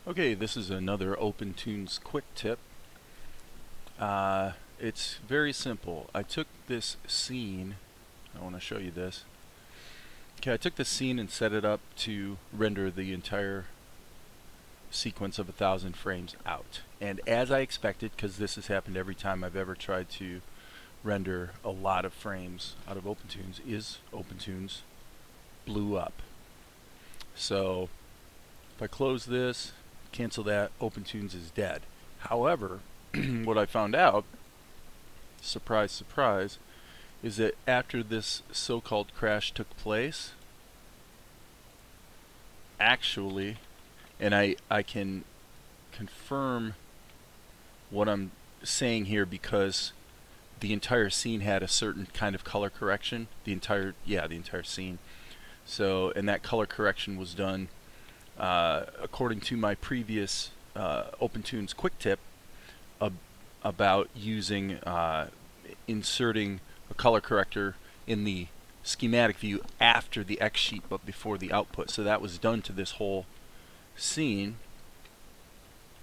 Okay, this is another OPENTOONZ Quick Tip. It's very simple. I took this scene, I want to show you this. Okay, I took this scene and set it up to render the entire sequence of 1,000 frames out. And as I expected, because this has happened every time I've ever tried to render a lot of frames out of OPENTOONZ, is OPENTOONZ blew up. So if I close this, cancel that, OPENTOONZ is dead. However, what I found out, surprise, surprise, is that after this so-called crash took place, actually, and I can confirm what I'm saying here because the entire scene had a certain kind of color correction. The entire scene. So, and that color correction was done according to my previous OPENTOONZ Quick Tip about using inserting a color corrector in the schematic view after the X sheet but before the output. So that was done to this whole scene,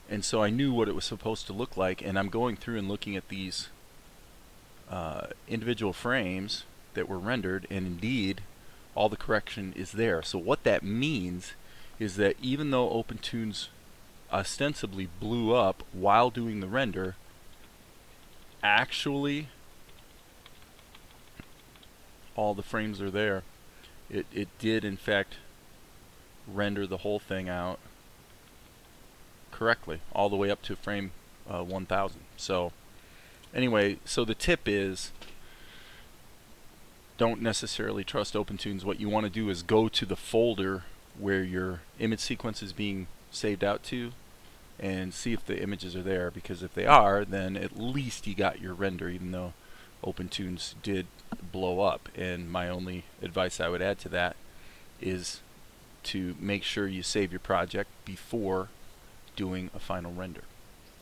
and so I knew what it was supposed to look like, and I'm going through and looking at these individual frames that were rendered, and indeed all the correction is there. So what that means is that even though OPENTOONZ ostensibly blew up while doing the render, actually all the frames are there. It did in fact render the whole thing out correctly all the way up to frame 1000. So anyway, so the tip is, don't necessarily trust OPENTOONZ. What you want to do is go to the folder where your image sequence is being saved out to and see if the images are there, because if they are, then at least you got your render, even though OPENTOONZ did blow up. And my only advice I would add to that is to make sure you save your project before doing a final render.